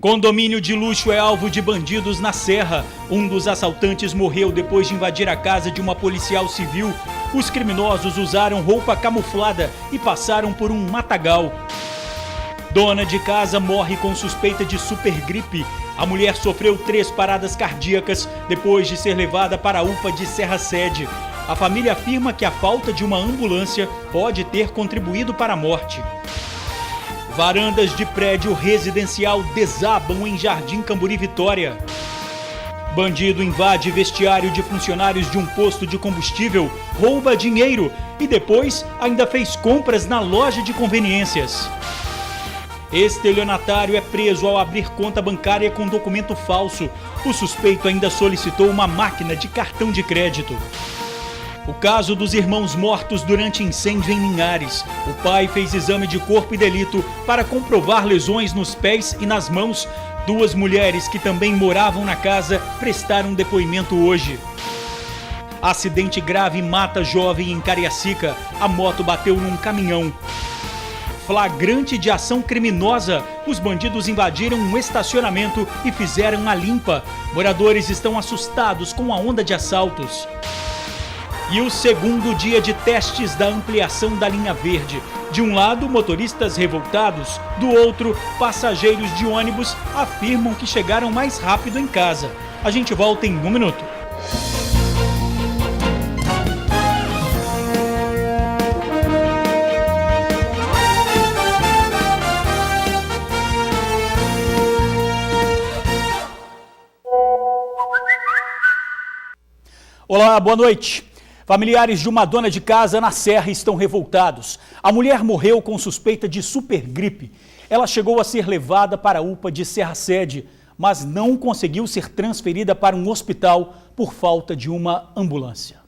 Condomínio de luxo é alvo de bandidos na Serra. Um dos assaltantes morreu depois de invadir a casa de uma policial civil. Os criminosos usaram roupa camuflada e passaram por um matagal. Dona de casa morre com suspeita de supergripe. A mulher sofreu 3 paradas cardíacas depois de ser levada para a UPA de Serra Sede. A família afirma que a falta de uma ambulância pode ter contribuído para a morte. Varandas de prédio residencial desabam em Jardim Camburi, Vitória. Bandido invade vestiário de funcionários de um posto de combustível, rouba dinheiro e depois ainda fez compras na loja de conveniências. Estelionatário é preso ao abrir conta bancária com documento falso. O suspeito ainda solicitou uma máquina de cartão de crédito. O caso dos irmãos mortos durante incêndio em Linhares. O pai fez exame de corpo e delito para comprovar lesões nos pés e nas mãos. 2 mulheres que também moravam na casa prestaram depoimento hoje. Acidente grave mata jovem em Cariacica. A moto bateu num caminhão. Flagrante de ação criminosa. Os bandidos invadiram um estacionamento e fizeram a limpa. Moradores estão assustados com a onda de assaltos. E o segundo dia de testes da ampliação da linha verde. De um lado, motoristas revoltados. Do outro, passageiros de ônibus afirmam que chegaram mais rápido em casa. A gente volta em 1 minuto. Olá, boa noite. Familiares de uma dona de casa na Serra estão revoltados. A mulher morreu com suspeita de supergripe. Ela chegou a ser levada para a UPA de Serra Sede, mas não conseguiu ser transferida para um hospital por falta de uma ambulância.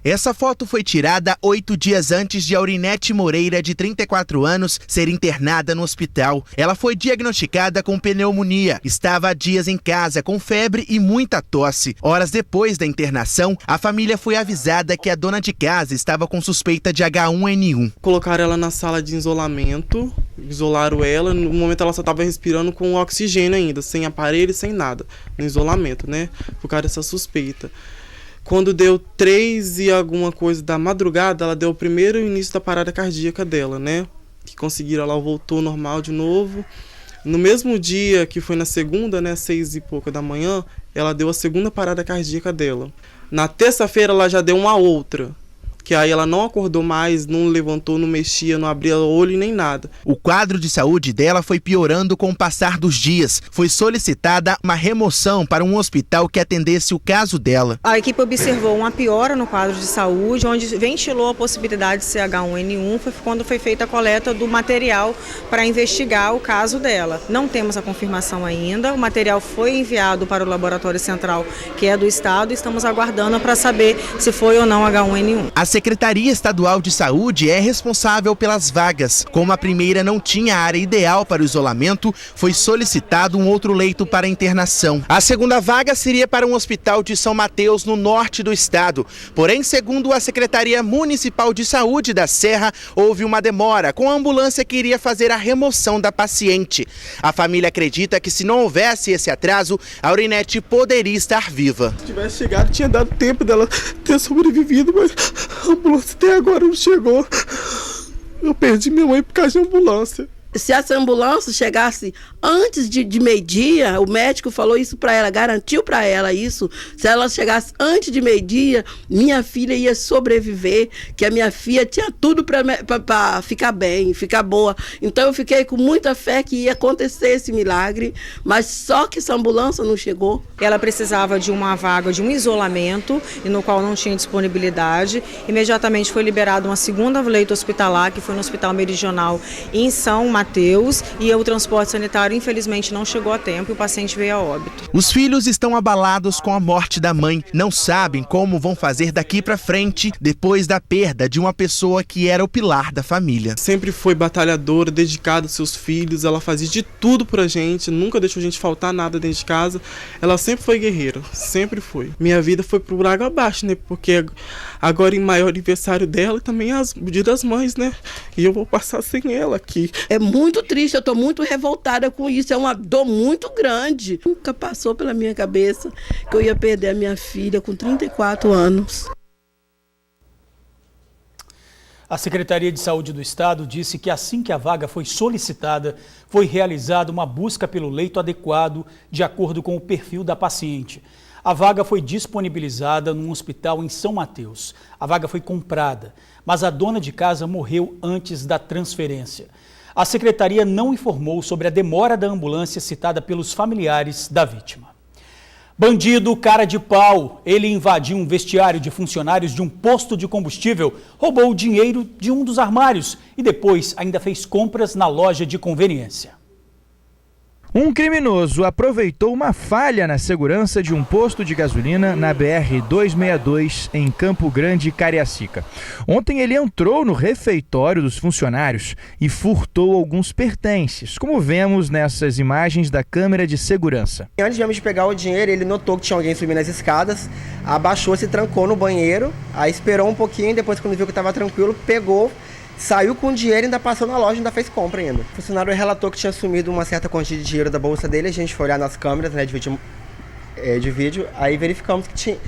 Essa foto foi tirada 8 dias antes de Aurinete Moreira, de 34 anos, ser internada no hospital. Ela foi diagnosticada com pneumonia. Estava há dias em casa com febre e muita tosse. Horas depois da internação, a família foi avisada que a dona de casa estava com suspeita de H1N1. Colocaram ela na sala de isolamento, isolaram ela. No momento ela só estava respirando com oxigênio ainda, sem aparelho, sem nada, no isolamento, né? Por causa dessa suspeita. Quando deu 3 e alguma coisa da madrugada, ela deu o primeiro início da parada cardíaca dela, né? Que conseguiram, ela voltou normal de novo. No mesmo dia, que foi na segunda, né, 6 e pouca da manhã, ela deu a segunda parada cardíaca dela. Na terça-feira, ela já deu uma outra, que aí ela não acordou mais, não levantou, não mexia, não abria o olho nem nada. O quadro de saúde dela foi piorando com o passar dos dias. Foi solicitada uma remoção para um hospital que atendesse o caso dela. A equipe observou uma piora no quadro de saúde, onde ventilou a possibilidade de ser H1N1, foi quando foi feita a coleta do material para investigar o caso dela. Não temos a confirmação ainda, o material foi enviado para o laboratório central, que é do estado, e estamos aguardando para saber se foi ou não H1N1. A Secretaria Estadual de Saúde é responsável pelas vagas. Como a primeira não tinha área ideal para o isolamento, foi solicitado um outro leito para internação. A segunda vaga seria para um hospital de São Mateus, no norte do estado. Porém, segundo a Secretaria Municipal de Saúde da Serra, houve uma demora com a ambulância que iria fazer a remoção da paciente. A família acredita que se não houvesse esse atraso, a Aurinete poderia estar viva. Se tivesse chegado, tinha dado tempo dela ter sobrevivido, mas a ambulância até agora não chegou. Eu perdi minha mãe por causa de ambulância. Se essa ambulância chegasse antes de meio-dia, o médico falou isso para ela, garantiu para ela isso. Se ela chegasse antes de meio-dia, minha filha ia sobreviver, que a minha filha tinha tudo para ficar bem, ficar boa. Então eu fiquei com muita fé que ia acontecer esse milagre, mas só que essa ambulância não chegou. Ela precisava de uma vaga, de um isolamento, e no qual não tinha disponibilidade. Imediatamente foi liberado uma segunda leito hospitalar, que foi no Hospital Meridional em São Mateus, e o transporte sanitário infelizmente não chegou a tempo e o paciente veio a óbito. Os filhos estão abalados com a morte da mãe. Não sabem como vão fazer daqui para frente depois da perda de uma pessoa que era o pilar da família. Sempre foi batalhadora, dedicada aos seus filhos, ela fazia de tudo pra gente, nunca deixou a gente faltar nada dentro de casa. Ela sempre foi guerreira, sempre foi. Minha vida foi por água abaixo, né? Porque agora em maior aniversário dela e também o Dia das Mães, né? E eu vou passar sem ela aqui. É muito triste, eu estou muito revoltada com isso, é uma dor muito grande. Nunca passou pela minha cabeça que eu ia perder a minha filha com 34 anos. A Secretaria de Saúde do Estado disse que assim que a vaga foi solicitada, foi realizada uma busca pelo leito adequado de acordo com o perfil da paciente. A vaga foi disponibilizada num hospital em São Mateus. A vaga foi comprada, mas a dona de casa morreu antes da transferência. A secretaria não informou sobre a demora da ambulância citada pelos familiares da vítima. Bandido cara de pau, ele invadiu um vestiário de funcionários de um posto de combustível, roubou o dinheiro de um dos armários e depois ainda fez compras na loja de conveniência. Um criminoso aproveitou uma falha na segurança de um posto de gasolina na BR-262 em Campo Grande, Cariacica. Ontem ele entrou no refeitório dos funcionários e furtou alguns pertences, como vemos nessas imagens da câmera de segurança. Antes de pegar o dinheiro, ele notou que tinha alguém subindo as escadas, abaixou, se trancou no banheiro, aí esperou um pouquinho, depois quando viu que estava tranquilo, pegou, saiu com o dinheiro e ainda passou na loja e ainda fez compra ainda. O funcionário relatou que tinha sumido uma certa quantia de dinheiro da bolsa dele, a gente foi olhar nas câmeras, né, de vídeo, aí verificamos que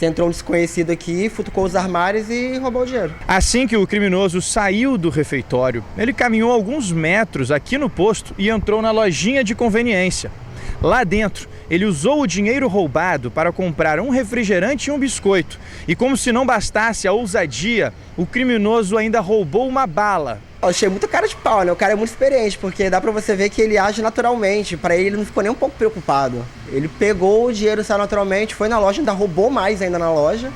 entrou um desconhecido aqui, futucou os armários e roubou o dinheiro. Assim que o criminoso saiu do refeitório, ele caminhou alguns metros aqui no posto e entrou na lojinha de conveniência. Lá dentro, ele usou o dinheiro roubado para comprar um refrigerante e um biscoito. E como se não bastasse a ousadia, o criminoso ainda roubou uma bala. Eu achei muito cara de pau, né? O cara é muito experiente, porque dá pra você ver que ele age naturalmente. Pra ele não ficou nem um pouco preocupado. Ele pegou o dinheiro, saiu naturalmente, foi na loja, ainda roubou mais ainda na loja,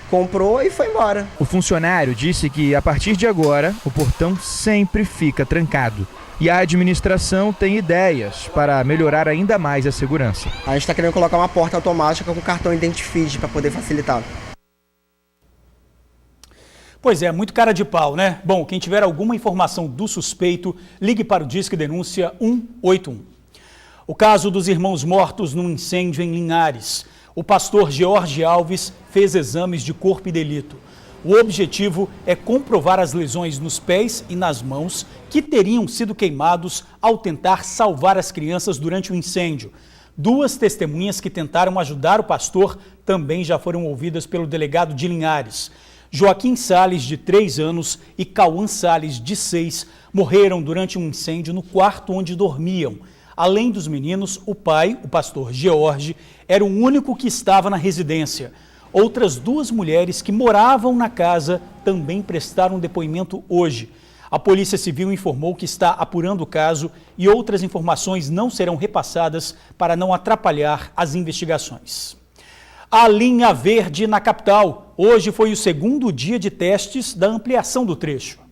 comprou e foi embora. O funcionário disse que, a partir de agora, o portão sempre fica trancado. E a administração tem ideias para melhorar ainda mais a segurança. A gente está querendo colocar uma porta automática com cartão Identifide para poder facilitar. Pois é, muito cara de pau, né? Bom, quem tiver alguma informação do suspeito, ligue para o Disque Denúncia 181. O caso dos irmãos mortos num incêndio em Linhares. O pastor George Alves fez exames de corpo e delito. O objetivo é comprovar as lesões nos pés e nas mãos que teriam sido queimados ao tentar salvar as crianças durante o incêndio. Duas testemunhas que tentaram ajudar o pastor também já foram ouvidas pelo delegado de Linhares. Joaquim Salles, de 3 anos, e Cauã Salles, de 6, morreram durante um incêndio no quarto onde dormiam. Além dos meninos, o pai, o pastor George, era o único que estava na residência. Outras 2 mulheres que moravam na casa também prestaram depoimento hoje. A Polícia Civil informou que está apurando o caso e outras informações não serão repassadas para não atrapalhar as investigações. A linha verde na capital. Hoje foi o 2º dia de testes da ampliação do trecho.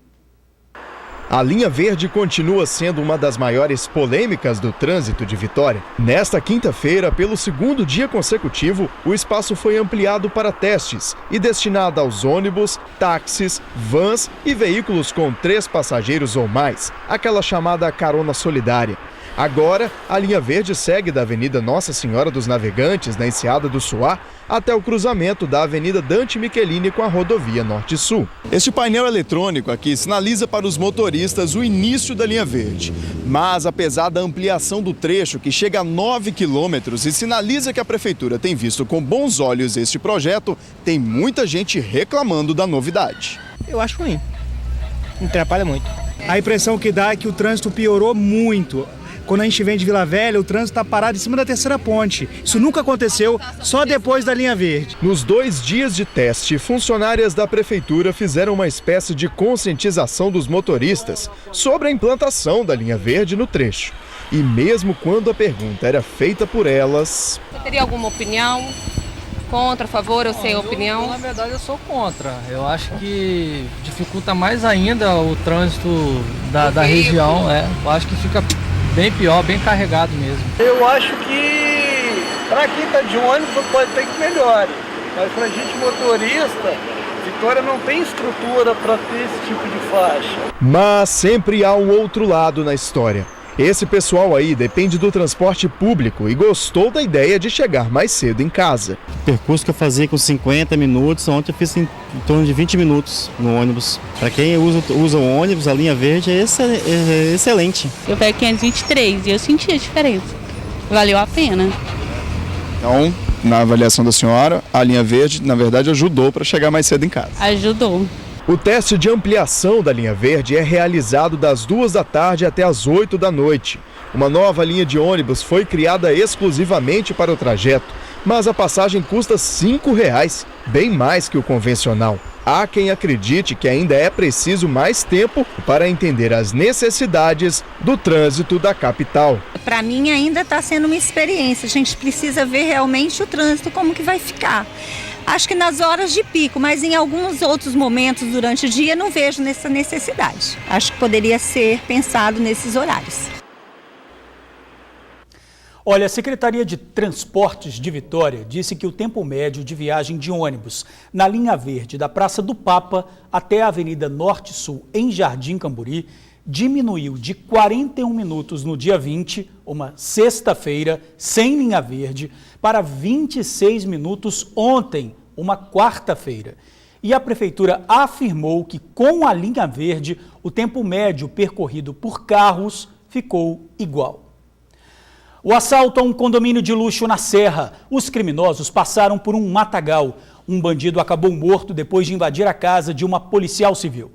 A linha verde continua sendo uma das maiores polêmicas do trânsito de Vitória. Nesta quinta-feira, pelo 2º dia consecutivo, o espaço foi ampliado para testes e destinado aos ônibus, táxis, vans e veículos com 3 passageiros ou mais, aquela chamada carona solidária. Agora, a linha verde segue da Avenida Nossa Senhora dos Navegantes, na Enseada do Suá, até o cruzamento da Avenida Dante Michelini com a rodovia Norte-Sul. Este painel eletrônico aqui sinaliza para os motoristas o início da linha verde. Mas, apesar da ampliação do trecho, que chega a 9 quilômetros e sinaliza que a Prefeitura tem visto com bons olhos este projeto, tem muita gente reclamando da novidade. Eu acho ruim. Me atrapalha muito. A impressão que dá é que o trânsito piorou muito. Quando a gente vem de Vila Velha, o trânsito está parado em cima da 3ª ponte. Isso nunca aconteceu, só depois da linha verde. Nos 2 dias de teste, funcionárias da Prefeitura fizeram uma espécie de conscientização dos motoristas sobre a implantação da linha verde no trecho. E mesmo quando a pergunta era feita por elas... Você teria alguma opinião? Contra, a favor ou sem opinião? Na verdade, eu sou contra. Eu acho que dificulta mais ainda o trânsito da região. Eu acho que fica bem pior, bem carregado mesmo. Eu acho que para quem está de ônibus pode ter que melhore, mas para a gente motorista, Vitória não tem estrutura para ter esse tipo de faixa. Mas sempre há um outro lado na história. Esse pessoal aí depende do transporte público e gostou da ideia de chegar mais cedo em casa. O percurso que eu fazia com 50 minutos, ontem eu fiz em torno de 20 minutos no ônibus. Para quem usa o ônibus, a linha verde é excelente. Eu pego 523 e eu senti a diferença. Valeu a pena. Então, na avaliação da senhora, a linha verde, na verdade, ajudou para chegar mais cedo em casa. Ajudou. O teste de ampliação da linha verde é realizado das 2 da tarde até as 8 da noite. Uma nova linha de ônibus foi criada exclusivamente para o trajeto, mas a passagem custa R$ 5,00, bem mais que o convencional. Há quem acredite que ainda é preciso mais tempo para entender as necessidades do trânsito da capital. Para mim ainda está sendo uma experiência, a gente precisa ver realmente o trânsito como que vai ficar. Acho que nas horas de pico, mas em alguns outros momentos durante o dia não vejo nessa necessidade. Acho que poderia ser pensado nesses horários. Olha, a Secretaria de Transportes de Vitória disse que o tempo médio de viagem de ônibus na linha verde da Praça do Papa até a Avenida Norte-Sul em Jardim Camburi diminuiu de 41 minutos no dia 20, uma sexta-feira, sem linha verde, para 26 minutos ontem, uma quarta-feira. E a Prefeitura afirmou que com a linha verde, o tempo médio percorrido por carros ficou igual. O assalto a um condomínio de luxo na Serra. Os criminosos passaram por um matagal. Um bandido acabou morto depois de invadir a casa de uma policial civil.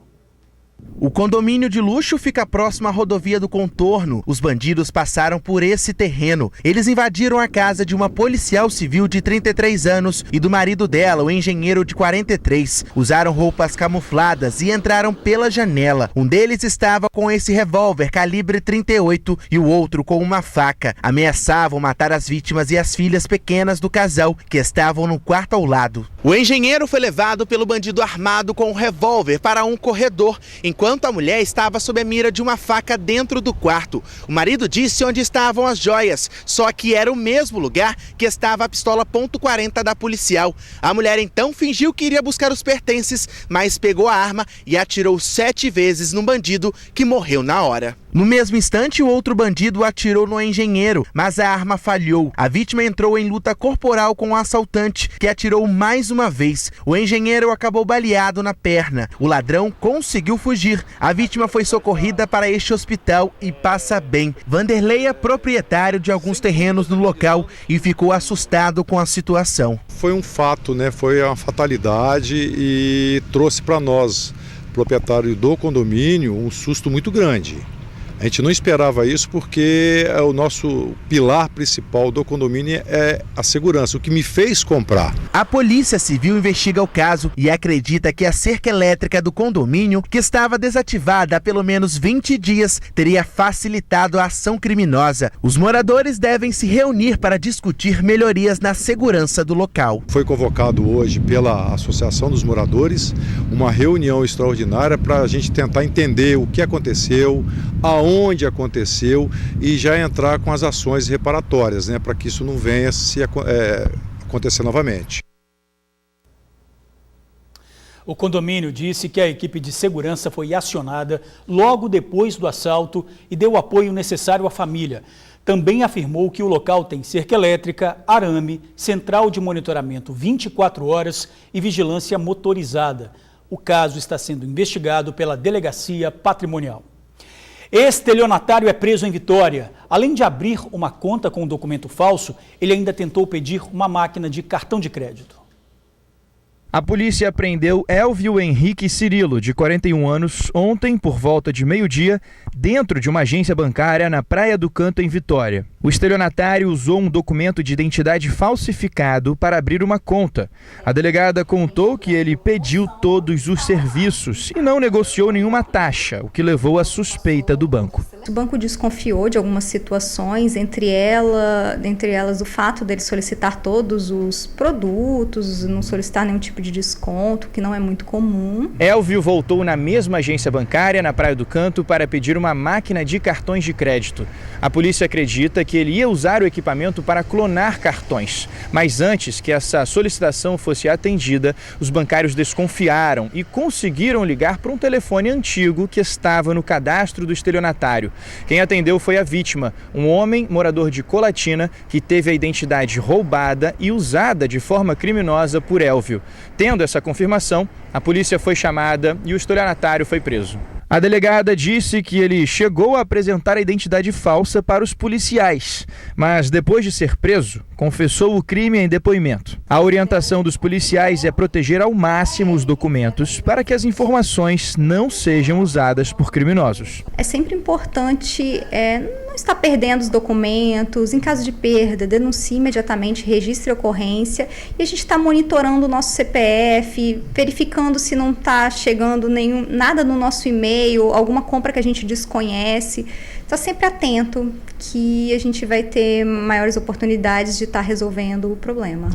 O condomínio de luxo fica próximo à rodovia do Contorno. Os bandidos passaram por esse terreno. Eles invadiram a casa de uma policial civil de 33 anos e do marido dela, o engenheiro de 43. Usaram roupas camufladas e entraram pela janela. Um deles estava com esse revólver calibre 38 e o outro com uma faca. Ameaçavam matar as vítimas e as filhas pequenas do casal, que estavam no quarto ao lado. O engenheiro foi levado pelo bandido armado com um revólver para um corredor, enquanto a mulher estava sob a mira de uma faca dentro do quarto. O marido disse onde estavam as joias, só que era o mesmo lugar que estava a pistola .40 da policial. A mulher então fingiu que iria buscar os pertences, mas pegou a arma e atirou 7 vezes no bandido, que morreu na hora. No mesmo instante, o outro bandido atirou no engenheiro, mas a arma falhou. A vítima entrou em luta corporal com o assaltante, que atirou mais uma vez. O engenheiro acabou baleado na perna. O ladrão conseguiu fugir. A vítima foi socorrida para este hospital e passa bem. Vanderlei é proprietário de alguns terrenos no local e ficou assustado com a situação. Foi um fato, né? Foi uma fatalidade e trouxe para nós, proprietário do condomínio, um susto muito grande. A gente não esperava isso porque o nosso pilar principal do condomínio é a segurança, o que me fez comprar. A Polícia Civil investiga o caso e acredita que a cerca elétrica do condomínio, que estava desativada há pelo menos 20 dias, teria facilitado a ação criminosa. Os moradores devem se reunir para discutir melhorias na segurança do local. Foi convocado hoje pela Associação dos Moradores uma reunião extraordinária para a gente tentar entender o que aconteceu, aonde aconteceu e já entrar com as ações reparatórias, né, para que isso não venha se acontecer novamente. O condomínio disse que a equipe de segurança foi acionada logo depois do assalto e deu o apoio necessário à família. Também afirmou que o local tem cerca elétrica, arame, central de monitoramento 24 horas e vigilância motorizada. O caso está sendo investigado pela Delegacia Patrimonial. Estelionatário é preso em Vitória. Além de abrir uma conta com um documento falso, ele ainda tentou pedir uma máquina de cartão de crédito. A polícia apreendeu Elvio Henrique Cirilo, de 41 anos, ontem, por volta de meio-dia, dentro de uma agência bancária na Praia do Canto, em Vitória. O estelionatário usou um documento de identidade falsificado para abrir uma conta. A delegada contou que ele pediu todos os serviços e não negociou nenhuma taxa, o que levou à suspeita do banco. O banco desconfiou de algumas situações, entre elas o fato dele solicitar todos os produtos, não solicitar nenhum tipo tipo de desconto, que não é muito comum. Elvio voltou na mesma agência bancária, na Praia do Canto, para pedir uma máquina de cartões de crédito. A polícia acredita que ele ia usar o equipamento para clonar cartões. Mas antes que essa solicitação fosse atendida, os bancários desconfiaram e conseguiram ligar para um telefone antigo que estava no cadastro do estelionatário. Quem atendeu foi a vítima, um homem morador de Colatina que teve a identidade roubada e usada de forma criminosa por Elvio. Tendo essa confirmação, a polícia foi chamada e o estelionatário foi preso. A delegada disse que ele chegou a apresentar a identidade falsa para os policiais, mas depois de ser preso, confessou o crime em depoimento. A orientação dos policiais é proteger ao máximo os documentos para que as informações não sejam usadas por criminosos. É sempre importante não estar perdendo os documentos. Em caso de perda, denuncie imediatamente, registre a ocorrência e a gente está monitorando o nosso CPF, verificando se não está chegando nada no nosso e-mail, alguma compra que a gente desconhece. Está sempre atento que a gente vai ter maiores oportunidades de estar resolvendo o problema.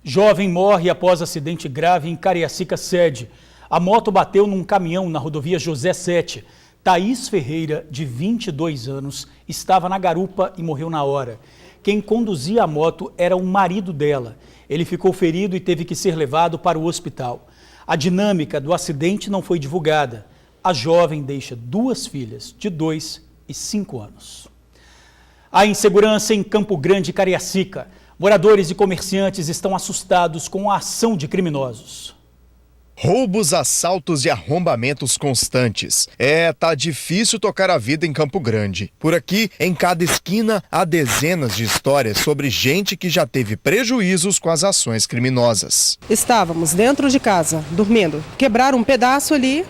Jovem morre após acidente grave em Cariacica Sede. A moto bateu num caminhão na rodovia José Sete. Thaís Ferreira, de 22 anos, estava na garupa e morreu na hora. Quem conduzia a moto era o marido dela. Ele ficou ferido e teve que ser levado para o hospital. A dinâmica do acidente não foi divulgada. A jovem deixa 2 filhas, de 2 e 5 anos. A insegurança em Campo Grande, Cariacica. Moradores e comerciantes estão assustados com a ação de criminosos. Roubos, assaltos e arrombamentos constantes. Tá difícil tocar a vida em Campo Grande. Por aqui, em cada esquina, há dezenas de histórias sobre gente que já teve prejuízos com as ações criminosas. Estávamos dentro de casa, dormindo. Quebraram um pedaço ali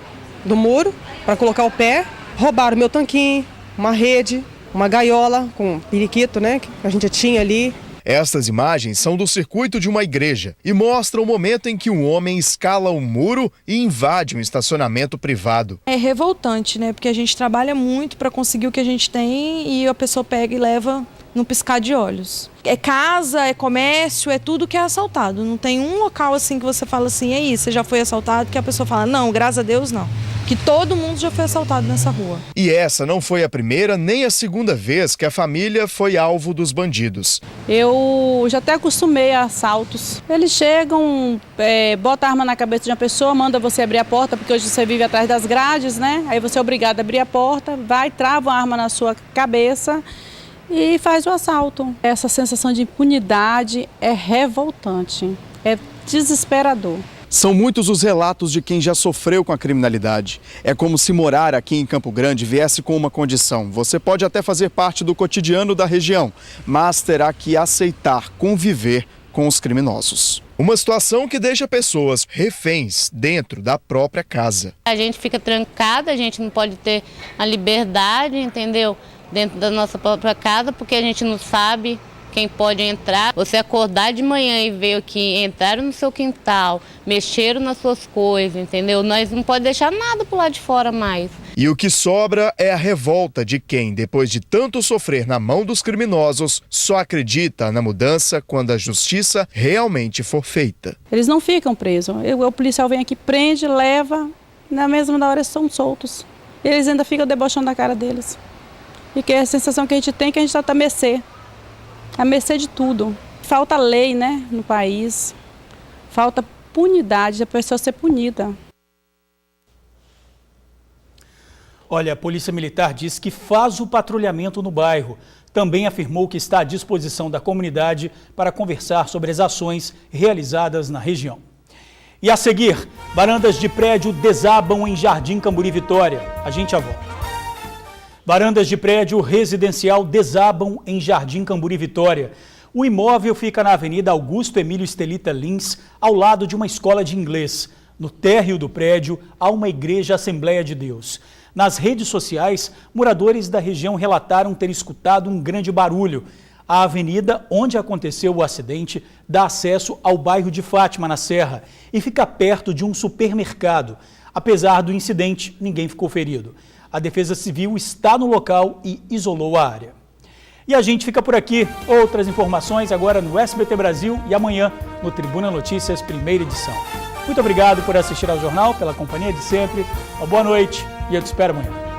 do muro para colocar o pé, roubaram meu tanquinho, uma rede, uma gaiola com periquito, né, que a gente tinha ali. Estas imagens são do circuito de uma igreja e mostram o momento em que um homem escala o muro e invade um estacionamento privado. É revoltante, né? Porque a gente trabalha muito para conseguir o que a gente tem e a pessoa pega e leva no piscar de olhos. É casa, é comércio, é tudo que é assaltado. Não tem um local assim que você fala assim, é isso, você já foi assaltado, que a pessoa fala, não, graças a Deus não. Que todo mundo já foi assaltado nessa rua. E essa não foi a primeira nem a segunda vez que a família foi alvo dos bandidos. Eu já até acostumei a assaltos. Eles chegam, botam a arma na cabeça de uma pessoa, manda você abrir a porta, porque hoje você vive atrás das grades, né? Aí você é obrigado a abrir a porta, vai, trava a arma na sua cabeça e faz o assalto. Essa sensação de impunidade é revoltante, é desesperador. São muitos os relatos de quem já sofreu com a criminalidade. É como se morar aqui em Campo Grande viesse com uma condição. Você pode até fazer parte do cotidiano da região, mas terá que aceitar conviver com os criminosos. Uma situação que deixa pessoas reféns dentro da própria casa. A gente fica trancada, a gente não pode ter a liberdade, entendeu? Dentro da nossa própria casa, porque a gente não sabe quem pode entrar. Você acordar de manhã e ver que entraram no seu quintal, mexeram nas suas coisas, entendeu? Nós não podemos deixar nada pro lado de fora mais. E o que sobra é a revolta de quem, depois de tanto sofrer na mão dos criminosos, só acredita na mudança quando a justiça realmente for feita. Eles não ficam presos. O policial vem aqui, prende, leva, na mesma hora eles são soltos. Eles ainda ficam debochando da cara deles. E que é a sensação que a gente tem que a gente está à mercê de tudo. Falta lei, né, no país. Falta punidade, a pessoa ser punida. Olha, a Polícia Militar diz que faz o patrulhamento no bairro. Também afirmou que está à disposição da comunidade para conversar sobre as ações realizadas na região. E a seguir, varandas de prédio desabam em Jardim Camburi Vitória. A gente já volta. Varandas de prédio residencial desabam em Jardim Camburi Vitória. O imóvel fica na Avenida Augusto Emílio Estelita Lins, ao lado de uma escola de inglês. No térreo do prédio, há uma igreja Assembleia de Deus. Nas redes sociais, moradores da região relataram ter escutado um grande barulho. A avenida onde aconteceu o acidente dá acesso ao bairro de Fátima, na Serra, e fica perto de um supermercado. Apesar do incidente, ninguém ficou ferido. A Defesa Civil está no local e isolou a área. E a gente fica por aqui. Outras informações agora no SBT Brasil e amanhã no Tribuna Notícias, primeira edição. Muito obrigado por assistir ao jornal, pela companhia de sempre. Uma boa noite e eu te espero amanhã.